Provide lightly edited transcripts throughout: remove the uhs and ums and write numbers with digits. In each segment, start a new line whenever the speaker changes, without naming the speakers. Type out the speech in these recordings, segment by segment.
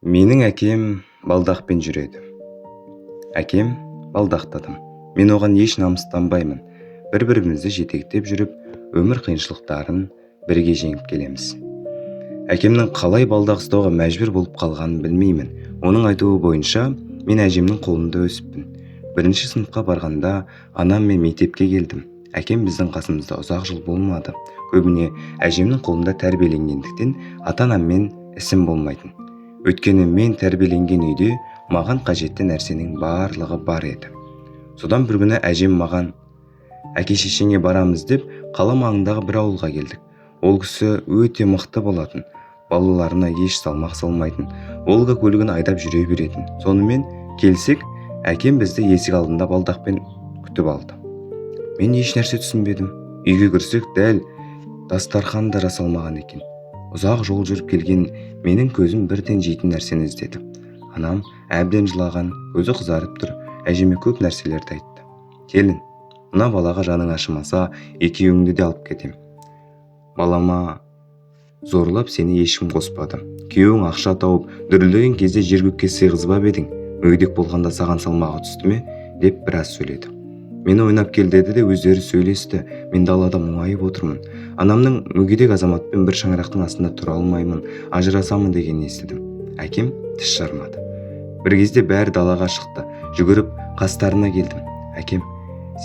Менің әкем балдақпен жүреді. Әкем балдақты адам. Мен оған еш намыстанбаймын. Бір-бірімізді жетектеп жүріп, өмір қиыншылықтарын бірге жеңіп келеміз. Әкемнің қалай балдақ ұстауға мәжбүр болып қалғанын білмеймін. Оның айтуы бойынша, мен әжемнің қолында өсіппін. Бірінші сыныпқа барғанда анам мен мектепке келдім. Әкем біздің қасымызда ұзақ жыл болмады. Көбіне әжемнің қолында тәрбиеленгендіктен ата-анаммен ісім болмайтын. Өйткені мен тәрбиеленген үйде маған қажетті нәрсенің барлығы бар еді. Содан бір күні әжем маған әке-шешеңе барамыз деп қала маңындағы бір ауылға келдік. Ол кісі өте мықты болатын. Балаларына еш салмақ салмайтын. Волга көлігін айдап жүре беретін. Сонымен келсек, әкем бізді есік алдында балдақпен күтіп алды. Мен еш нәрсе түсінбедім. Үйге кірсек, дәл дастархан да жасалмаған екен. Ұзақ жол жүріп келген менің көзім бірден жейтін нәрсені іздеді. Анам әбден жылаған, көзі қызарып тұр, әжеме көп нәрселерді айтты. Келін, мына балаға жаның ашымаса, екеуіңді де алып кетем. Балама зорлап сені ешкім қоспады. Күйеуің ақша тауып, дүрілдеген кезде жер көкке сыйғызбап едің. Мүгедек болғанда саған салмағы түсті ме? Деп біраз сөйледі. Мені ойнап кел деді де өздері сөйлесті. Мен далада мұңайып отырмын. Анамның мүгедек азаматпен бір шаңырақтың астында тұра алмаймын, ажырасамын деген естідім. Әкем тіс жармады. Бір кезде бәрі далаға шықты. Жүгіріп қастарына келдім. Әкем,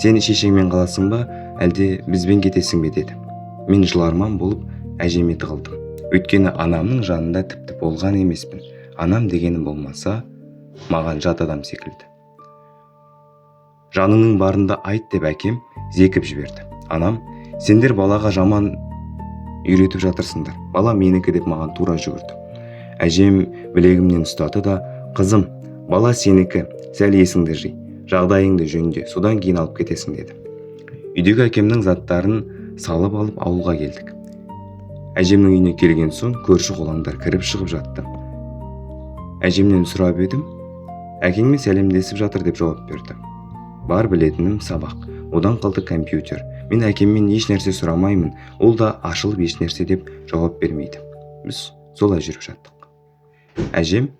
сен шешеңмен қаласың ба, әлде бізбен кетесің бе деді. Мен жыларман болып әжеме тығылдым. Өйткені анамның жанында тіпті болған емеспін. Анам дегені болмаса, маған жат адам секілді. Жаныңның барында айт деп әкем зекіп жіберді. Анам, сендер балаға жаман үйретіп жатырсыңдар. Бала менікі деп маған тура жүгірді. Әжем білегімнен ұстады да, қызым, бала сенікі, сәл есіңді жи, жағдайыңды жөнде, содан кейін алып кетесің деді. Үйдегі әкемнің заттарын салып алып ауылға келдік. Әжемнің үйіне келген соң көрші қолаңдар кіріп шығып жатты. Әжемнен сұрап едім, әкеңмен сәлемдесіп жатыр деп жауап берді. Бар білетінім сабақ, одан қалды компьютер. Мен әкеммен еш нәрсе сұрамаймын, ол да ашылып еш нәрсе деп жауап бермейді. Біз солай жүріп жаттық. Әжем,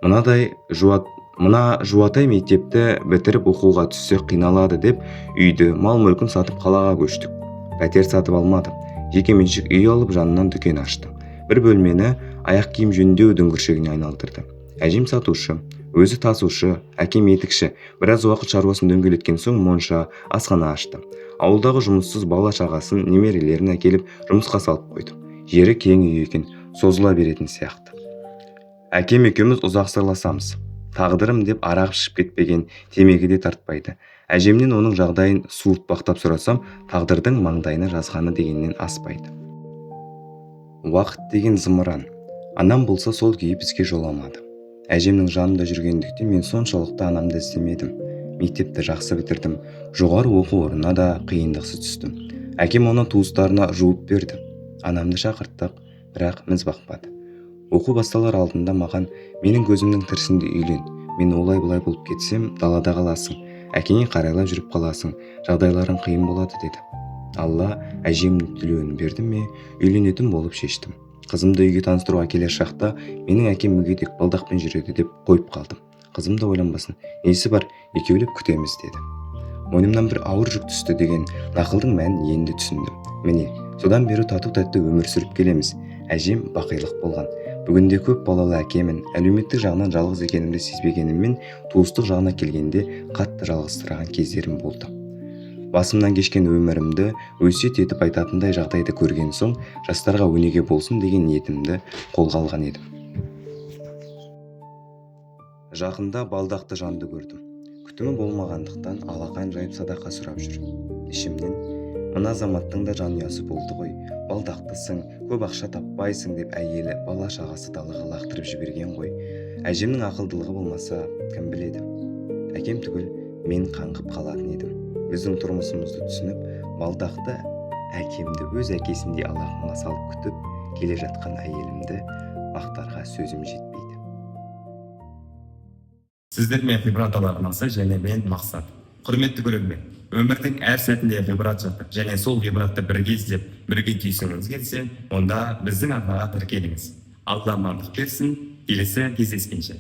мына жуатай мектепті бітіріп оқуға түссе қиналады деп үйді, мал-мүлкін сатып қалаға көштік. Пәтер сатып алмадым. Жекеменшік үй алып жанынан дүкен аштым. Бір бөлмені аяқ киім жөндеу дүңгіршегіне айналдырды. Әжем сатушы, өзі тасушы, әкем етікші. Біраз уақыт шаруасын дөңгелеткен соң монша, асхана ашты. Ауылдағы жұмыссыз бала шағасын, немерелерін әкеліп жұмысқа салып қойды. Жері кең үй екен, созыла беретін сияқты. Әкем екеуміз ұзақ сырласамыз. Тағдырым деп арақ ішіп кетпеген, темекі де тартпайды. Әжемнен оның жағдайын суыртпақтап сұрасам, тағдырдың маңдайына жазғаны дегеннен аспайды. Уақыт деген зымыран. Анам болса сол күйі бізге жоламады. Әжемнің жанында жүргендіктен мен соншалықты анамды іздемедім. Мектепті жақсы бітірдім. Жоғары оқу орнына да қиындықсыз түстім. Әкем оны туыстарына жуып берді. Анамды шақырттық, бірақ міз бақпады. Оқу басталар алдында маған менің көзімнің тірісінде үйлен. Мен олай-бұлай болып кетсем, далада қаласың. Әкеңе қарайлап жүріп қаласың. Жағдайларың қиын болады деді. Алла әжемнің тілеуін берді ме, үйленетін болып шештім. Қызымды үйге таныстыруға келер шақта менің әкем мүгедек, балдақпен жүреді деп қойып қалдым. Қызым да ойланбасын, несі бар, екеулеп күтеміз деді. Мойнымнан бір ауыр жүк түсті деген нақылдың мәнін енді түсіндім. Міне, содан бері тату-тәтті өмір сүріп келеміз. Әжем бақилық болған. Бүгінде көп балалы әкемін. Әлеуметтік жағынан жалғыз екенімді сезбегеніммен, туыстық жағына келгенде қатты жалғызсыраған кездерім болды. Басымнан кешкен өмірімді өсиет етіп айтатындай жағдайды көрген соң, жастарға өнеге болсын деген ниетімді қолға алған едім. Жақында балдақты жанды көрдім. Күтімі болмағандықтан алақан жайып садақа сұрап жүр. Ішімнен, мына азаматтың да жанұясы болды ғой, балдақтысың, көп ақша таппайсың деп әйелі, бала шағасы далаға лақтырып жіберген ғой. Әжемнің ақылдылығы болмаса, кім біледі? Әкем түгіл, мен қаңғып қалатын едім. Біздің тұрмысымызды түсініп, балдақты әкемді өз әкесіндей алақанға салып күтіп келе жатқан әйелімді мақтарға сөзім жетпейді.
Сіздермен ғибрат алар және мен мақсат. Құрметті көрермен, өмірдің әр сәтінде ғибрат жатыр, және сол ғибратты бірге іздеп, бірге түйсіңіз келсе, онда біздің арнаға тіркеліңіз. Алла амандық берсін. келесі кездескенше.